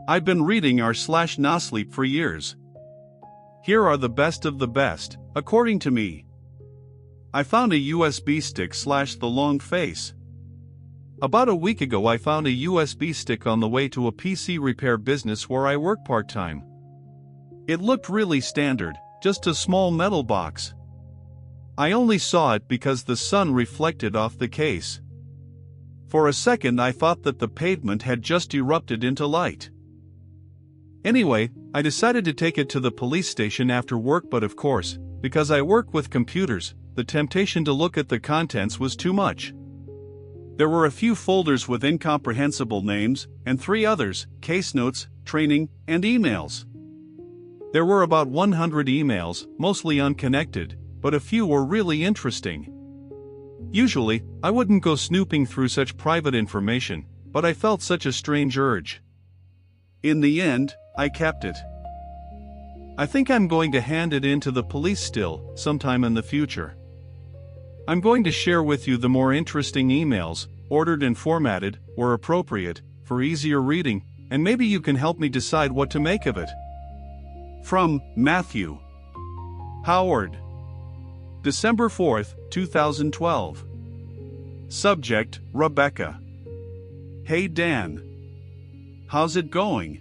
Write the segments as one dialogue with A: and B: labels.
A: I've been reading r/NoSleep for years. Here are the best of the best, according to me. I found a USB stick / the long face. About a week ago I found a USB stick on the way to a PC repair business where I work part-time. It looked really standard, just a small metal box. I only saw it because the sun reflected off the case. For a second I thought that the pavement had just erupted into light. Anyway, I decided to take it to the police station after work, but of course, because I work with computers, the temptation to look at the contents was too much. There were a few folders with incomprehensible names, and 3 others, case notes, training, and emails. There were about 100 emails, mostly unconnected, but a few were really interesting. Usually, I wouldn't go snooping through such private information, but I felt such a strange urge. In the end, I kept it. I think I'm going to hand it in to the police still, sometime in the future. I'm going to share with you the more interesting emails, ordered and formatted, where appropriate, for easier reading, and maybe you can help me decide what to make of it. From Matthew Howard, December 4th, 2012. Subject, Rebecca. Hey Dan. How's it going?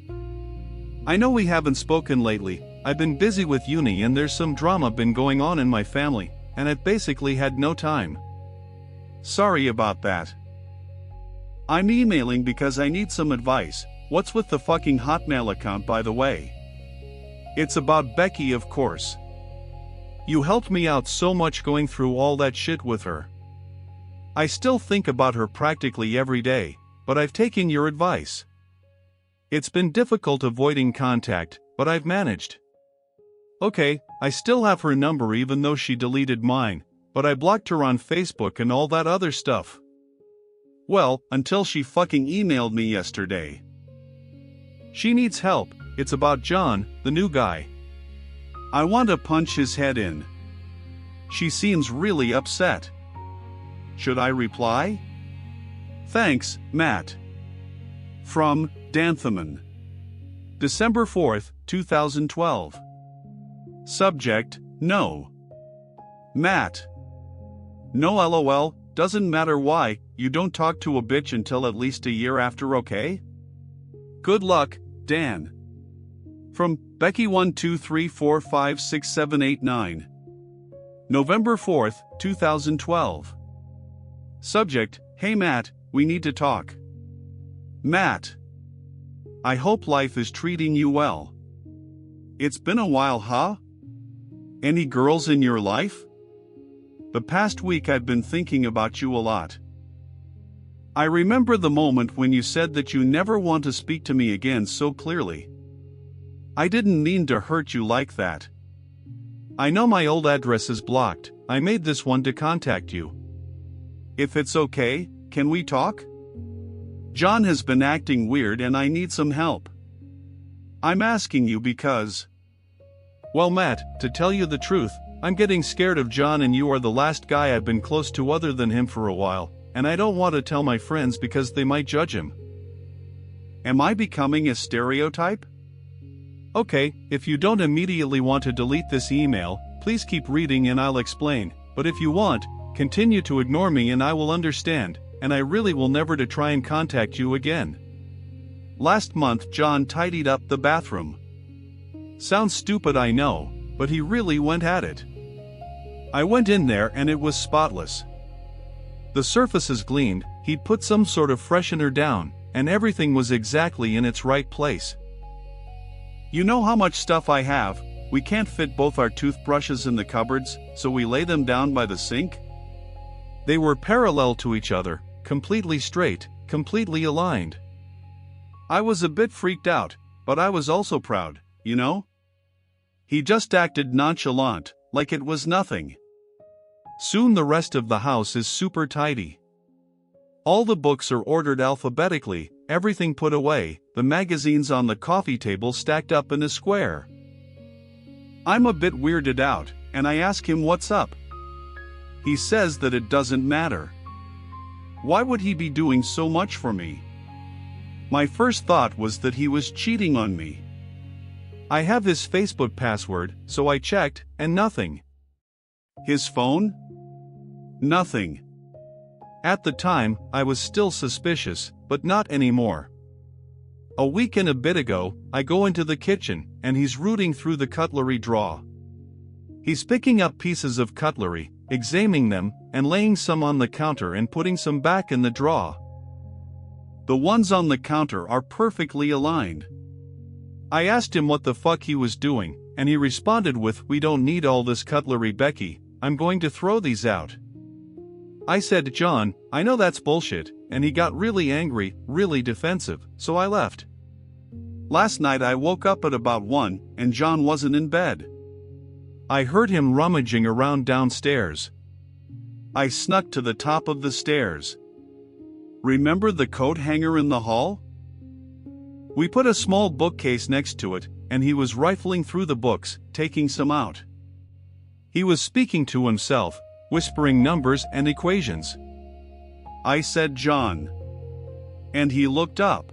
A: I know we haven't spoken lately. I've been busy with uni and there's some drama been going on in my family, and I've basically had no time. Sorry about that. I'm emailing because I need some advice. What's with the fucking Hotmail account, by the way? It's about Becky, of course. You helped me out so much going through all that shit with her. I still think about her practically every day, but I've taken your advice. It's been difficult avoiding contact, but I've managed. Okay, I still have her number even though she deleted mine, but I blocked her on Facebook and all that other stuff. Well, until she fucking emailed me yesterday. She needs help. It's about John, the new guy. I want to punch his head in. She seems really upset. Should I reply? Thanks, Matt. From Danthaman. December 4th, 2012. Subject, no. Matt. No LOL, doesn't matter why, you don't talk to a bitch until at least a year after, okay? Good luck, Dan. From Becky 123456789. November 4th, 2012. Subject, hey Matt, we need to talk. Matt. I hope life is treating you well. It's been a while, huh? Any girls in your life? The past week I've been thinking about you a lot. I remember the moment when you said that you never want to speak to me again so clearly. I didn't mean to hurt you like that. I know my old address is blocked. I made this one to contact you. If it's okay, can we talk? John has been acting weird and I need some help. I'm asking you because... Well, Matt, to tell you the truth, I'm getting scared of John and you are the last guy I've been close to other than him for a while, and I don't want to tell my friends because they might judge him. Am I becoming a stereotype? Okay, if you don't immediately want to delete this email, please keep reading and I'll explain, but if you want, continue to ignore me and I will understand, and I really will never to try and contact you again. Last month John tidied up the bathroom. Sounds stupid, I know, but he really went at it. I went in there and it was spotless. The surfaces gleamed, he'd put some sort of freshener down, and everything was exactly in its right place. You know how much stuff I have? We can't fit both our toothbrushes in the cupboards, so we lay them down by the sink. They were parallel to each other, completely straight, completely aligned. I was a bit freaked out, but I was also proud, you know? He just acted nonchalant, like it was nothing. Soon the rest of the house is super tidy. All the books are ordered alphabetically, everything put away, the magazines on the coffee table stacked up in a square. I'm a bit weirded out, and I ask him what's up. He says that it doesn't matter. Why would he be doing so much for me? My first thought was that he was cheating on me. I have his Facebook password, so I checked, and nothing. His phone? Nothing. At the time, I was still suspicious, but not anymore. A week and a bit ago, I go into the kitchen, and he's rooting through the cutlery drawer. He's picking up pieces of cutlery, examining them, and laying some on the counter and putting some back in the drawer. The ones on the counter are perfectly aligned. I asked him what the fuck he was doing, and he responded with, "We don't need all this cutlery, Becky, I'm going to throw these out." I said, "John, I know that's bullshit," and he got really angry, really defensive, so I left. Last night I woke up at about 1, and John wasn't in bed. I heard him rummaging around downstairs. I snuck to the top of the stairs. Remember the coat hanger in the hall? We put a small bookcase next to it, and he was rifling through the books, taking some out. He was speaking to himself, whispering numbers and equations. I said, "John." And he looked up.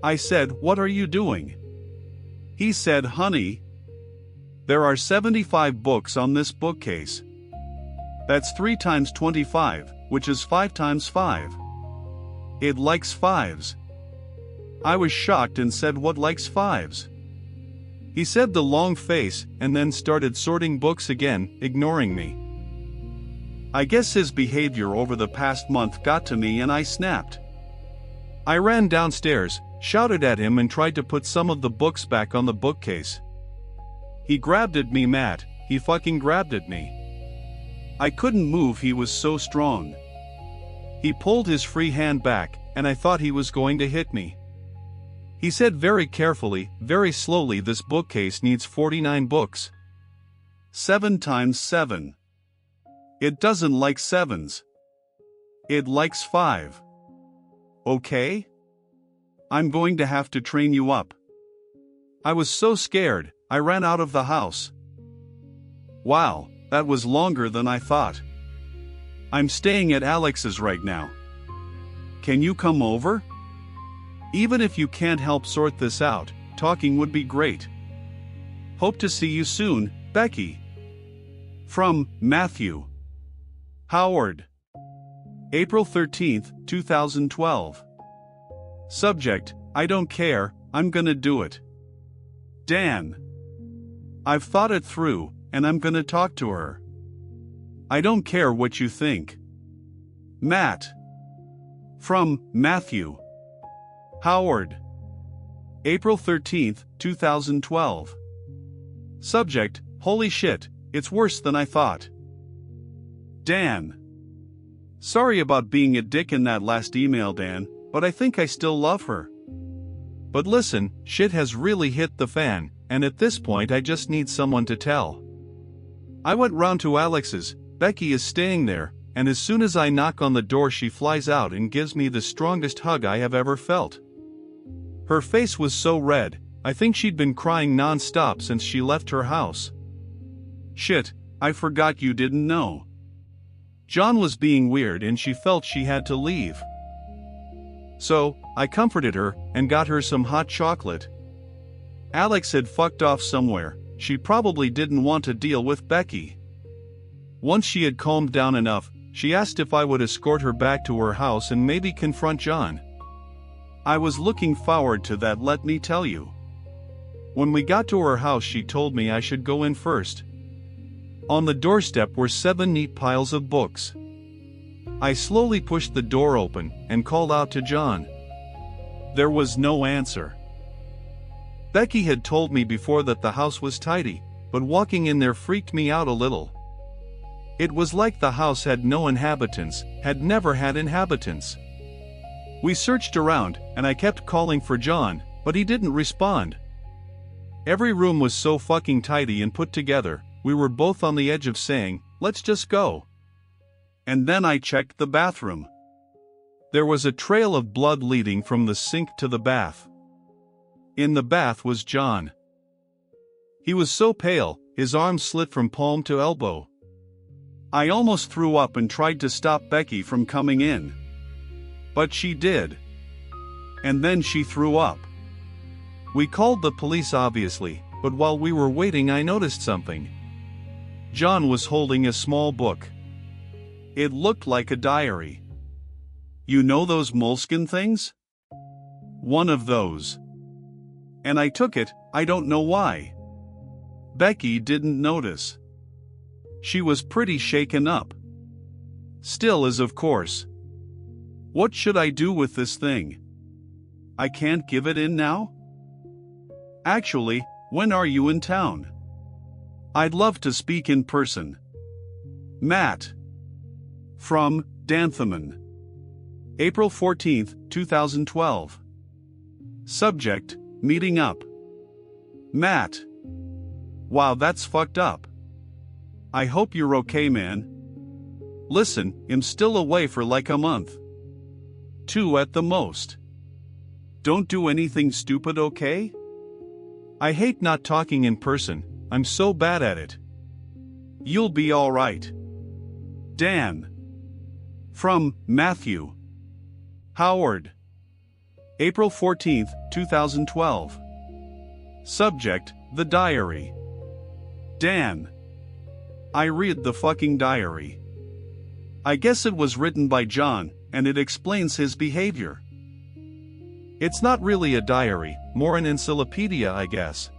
A: I said, "What are you doing?" He said, "Honey, there are 75 books on this bookcase. That's 3 times 25, which is 5 times 5. It likes 5s. I was shocked and said, "What likes 5s? He said the long face and then started sorting books again, ignoring me. I guess his behavior over the past month got to me and I snapped. I ran downstairs, shouted at him and tried to put some of the books back on the bookcase. He grabbed at me, Matt, he fucking grabbed at me. I couldn't move, he was so strong. He pulled his free hand back, and I thought he was going to hit me. He said very carefully, very slowly, "This bookcase needs 49 books. 7 times 7. It doesn't like 7s. It likes 5. Okay? I'm going to have to train you up." I was so scared, I ran out of the house. Wow, that was longer than I thought. I'm staying at Alex's right now. Can you come over? Even if you can't help sort this out, talking would be great. Hope to see you soon, Becky. From Matthew. Howard. April 13th, 2012. Subject, I don't care, I'm gonna do it. Dan. I've thought it through, and I'm gonna talk to her. I don't care what you think. Matt. From Matthew. Howard. April 13th, 2012. Subject, holy shit, it's worse than I thought. Dan. Sorry about being a dick in that last email, Dan, but I think I still love her. But listen, shit has really hit the fan, and at this point I just need someone to tell. I went round to Alex's, Becky is staying there, and as soon as I knock on the door she flies out and gives me the strongest hug I have ever felt. Her face was so red, I think she'd been crying non-stop since she left her house. Shit, I forgot you didn't know. John was being weird and she felt she had to leave. So, I comforted her and got her some hot chocolate. Alex had fucked off somewhere, she probably didn't want to deal with Becky. Once she had calmed down enough, she asked if I would escort her back to her house and maybe confront John. I was looking forward to that, let me tell you. When we got to her house she told me I should go in first. On the doorstep were 7 neat piles of books. I slowly pushed the door open and called out to John. There was no answer. Becky had told me before that the house was tidy, but walking in there freaked me out a little. It was like the house had no inhabitants, had never had inhabitants. We searched around, and I kept calling for John, but he didn't respond. Every room was so fucking tidy and put together, we were both on the edge of saying, let's just go. And then I checked the bathroom. There was a trail of blood leading from the sink to the bath. In the bath was John. He was so pale, his arms slit from palm to elbow. I almost threw up and tried to stop Becky from coming in. But she did. And then she threw up. We called the police obviously, but while we were waiting I noticed something. John was holding a small book. It looked like a diary. You know those moleskin things? One of those. And I took it, I don't know why. Becky didn't notice. She was pretty shaken up. Still is, of course. What should I do with this thing? I can't give it in now? Actually, when are you in town? I'd love to speak in person. Matt. From Danthaman. April 14, 2012. Subject, meeting up. Matt. Wow, that's fucked up. I hope you're okay, man. Listen, I'm still away for like a month. 2 at the most. Don't do anything stupid, okay? I hate not talking in person, I'm so bad at it. You'll be alright. Dan. From Matthew. Howard. April 14, 2012. Subject, the diary. Dan. I read the fucking diary. I guess it was written by John, and it explains his behavior. It's not really a diary, more an encyclopedia, I guess.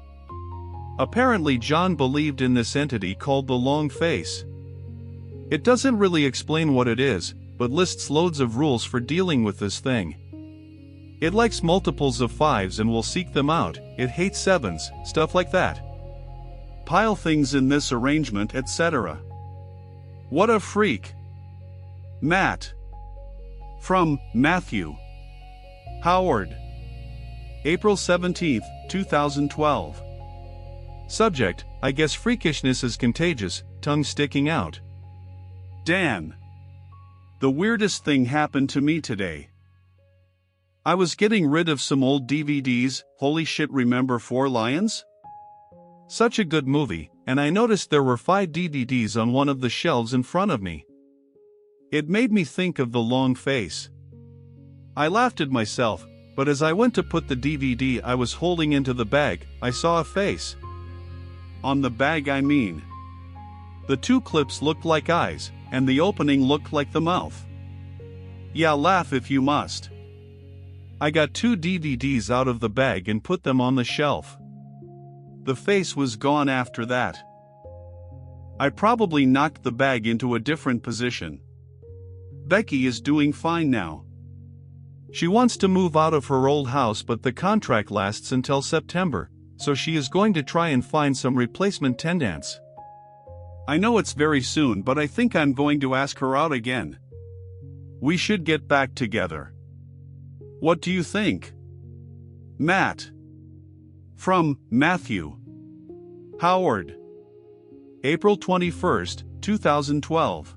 A: Apparently John believed in this entity called the Long Face. It doesn't really explain what it is, but lists loads of rules for dealing with this thing. It likes multiples of 5s and will seek them out, it hates 7s, stuff like that. Pile things in this arrangement, etc. What a freak. Matt. From Matthew. Howard. April 17, 2012. Subject, I guess freakishness is contagious, tongue sticking out. Dan. The weirdest thing happened to me today. I was getting rid of some old DVDs, holy shit, remember Four Lions? Such a good movie, and I noticed there were 5 DVDs on one of the shelves in front of me. It made me think of the Long Face. I laughed at myself, but as I went to put the DVD I was holding into the bag, I saw a face. On the bag, I mean. The 2 clips looked like eyes, and the opening looked like the mouth. Yeah, laugh if you must. I got 2 DVDs out of the bag and put them on the shelf. The face was gone after that. I probably knocked the bag into a different position. Becky is doing fine now. She wants to move out of her old house, but the contract lasts until September, so she is going to try and find some replacement tenants. I know it's very soon, but I think I'm going to ask her out again. We should get back together. What do you think? Matt. From Matthew. Howard. April 21, 2012.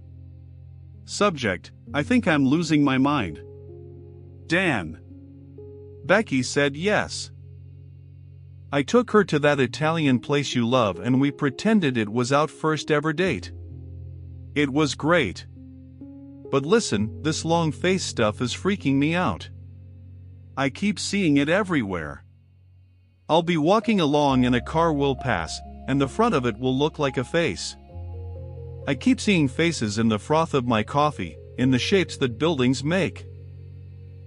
A: Subject, I think I'm losing my mind. Dan. Becky said yes. I took her to that Italian place you love and we pretended it was our first ever date. It was great. But listen, this long face stuff is freaking me out. I keep seeing it everywhere. I'll be walking along and a car will pass, and the front of it will look like a face. I keep seeing faces in the froth of my coffee, in the shapes that buildings make.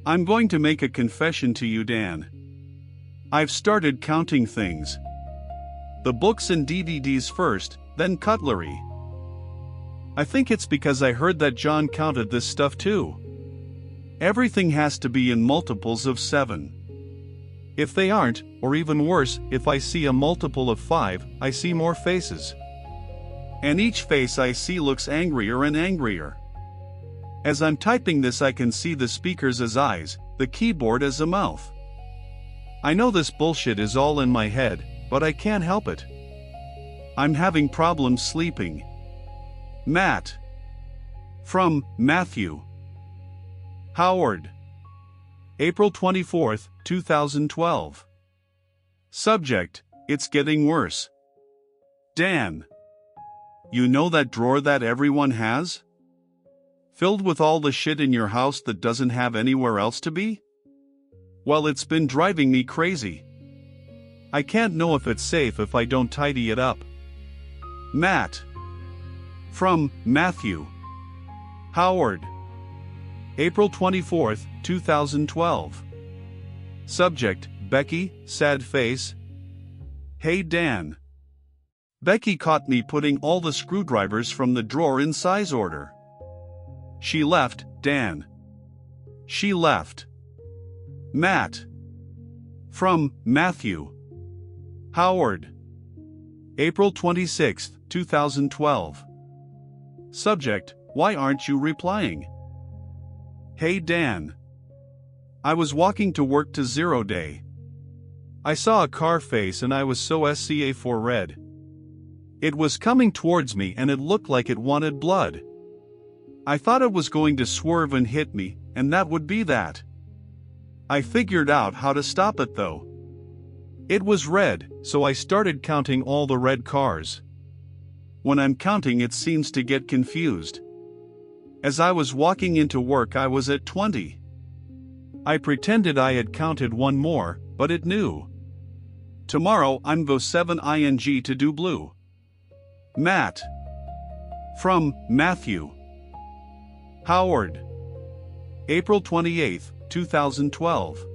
A: I'm going to make a confession to you, Dan. I've started counting things. The books and DVDs first, then cutlery. I think it's because I heard that John counted this stuff too. Everything has to be in multiples of 7. If they aren't, or even worse, if I see a multiple of 5, I see more faces. And each face I see looks angrier and angrier. As I'm typing this, I can see the speakers as eyes, the keyboard as a mouth. I know this bullshit is all in my head, but I can't help it. I'm having problems sleeping. Matt. From Matthew. Howard. April 24, 2012. Subject, it's getting worse. Dan. You know that drawer that everyone has? Filled with all the shit in your house that doesn't have anywhere else to be? Well, it's been driving me crazy. I can't know if it's safe if I don't tidy it up. Matt. From Matthew. Howard. April 24, 2012. Subject, Becky, sad face. Hey Dan. Becky caught me putting all the screwdrivers from the drawer in size order. She left, Dan. She left. Matt. From Matthew. Howard. April 26, 2012. Subject, why aren't you replying? Hey Dan. I was walking to work to 0 day. I saw a car face and I was so SCA for red. It was coming towards me and it looked like it wanted blood. I thought it was going to swerve and hit me, and that would be that. I figured out how to stop it though. It was red, so I started counting all the red cars. When I'm counting, it seems to get confused. As I was walking into work, I was at 20. I pretended I had counted one more, but it knew. Tomorrow I'm go 7 ing to do blue. Matt. From Matthew. Howard. April 28, 2012.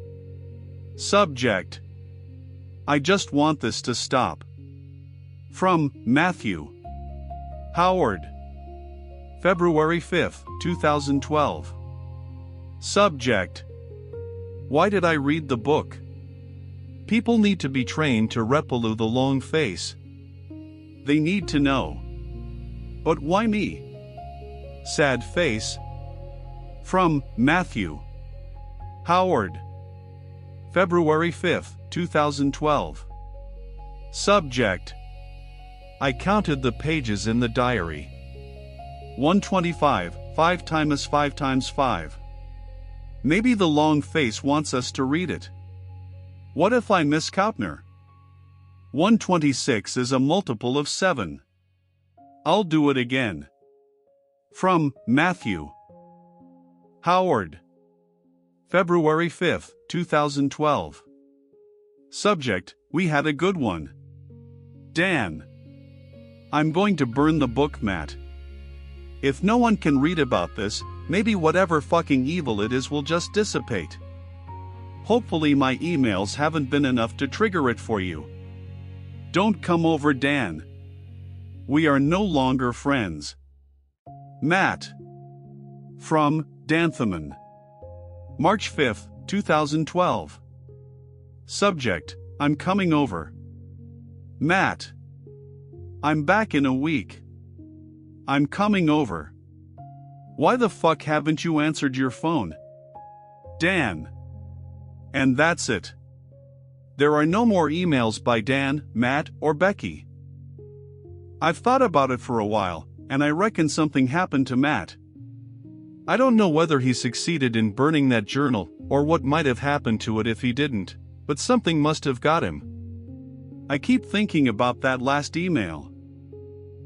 A: Subject. I just want this to stop. From Matthew. Howard. February 5, 2012. Subject. Why did I read the book? People need to be trained to repelu the long face. They need to know. But why me? Sad face. From Matthew. Howard. February 5, 2012. Subject. I counted the pages in the diary. 125, 5 times 5 times 5. Maybe the long face wants us to read it. What if I miss Kaupner? 126 is a multiple of 7. I'll do it again. From Matthew. Howard. February 5, 2012. Subject, we had a good one. Dan. I'm going to burn the book, Matt. If no one can read about this, maybe whatever fucking evil it is will just dissipate. Hopefully my emails haven't been enough to trigger it for you. Don't come over, Dan. We are no longer friends. Matt. From Danthaman. March 5, 2012. Subject, I'm coming over. Matt. I'm back in a week. I'm coming over. Why the fuck haven't you answered your phone? Dan. And that's it. There are no more emails by Dan, Matt, or Becky. I've thought about it for a while, and I reckon something happened to Matt. I don't know whether he succeeded in burning that journal, or what might have happened to it if he didn't, but something must have got him. I keep thinking about that last email.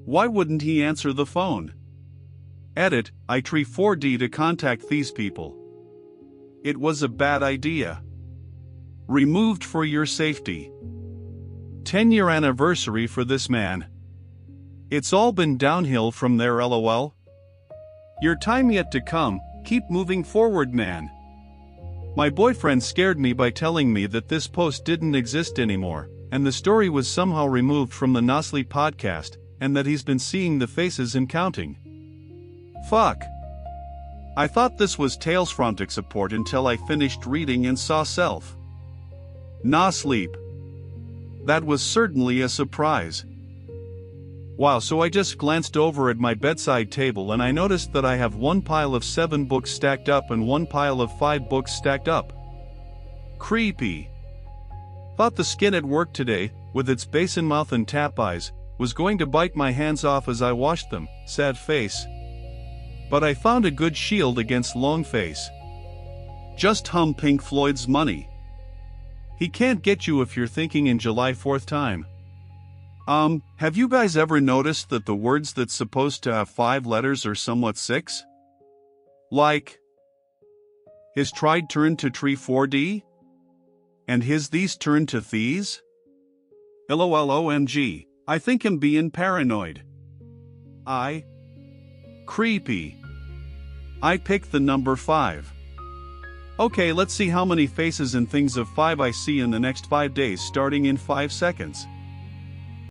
A: Why wouldn't he answer the phone? Edit, I tree 4D to contact these people. It was a bad idea. Removed for your safety. 10-year anniversary for this man. It's all been downhill from there, lol. Your time yet to come, keep moving forward, man. My boyfriend scared me by telling me that this post didn't exist anymore, and the story was somehow removed from the NoSleep podcast, and that he's been seeing the faces and counting. Fuck. I thought this was Tales from Tech support until I finished reading and saw self. NoSleep. That was certainly a surprise. Wow, so I just glanced over at my bedside table and I noticed that I have one pile of 7 books stacked up and one pile of 5 books stacked up. Creepy. Thought the skin at work today, with its basin mouth and tap eyes, was going to bite my hands off as I washed them, sad face. But I found a good shield against long face. Just hum Pink Floyd's Money. He can't get you if you're thinking in July 4th time. Have you guys ever noticed that the words that's supposed to have 5 letters are somewhat 6? Like, his tried turn to tree 4D? And his these turned to these? LOLOMG, I think him bein' paranoid. Creepy. I picked the number 5. Okay, let's see how many faces and things of 5 I see in the next 5 days starting in 5 seconds.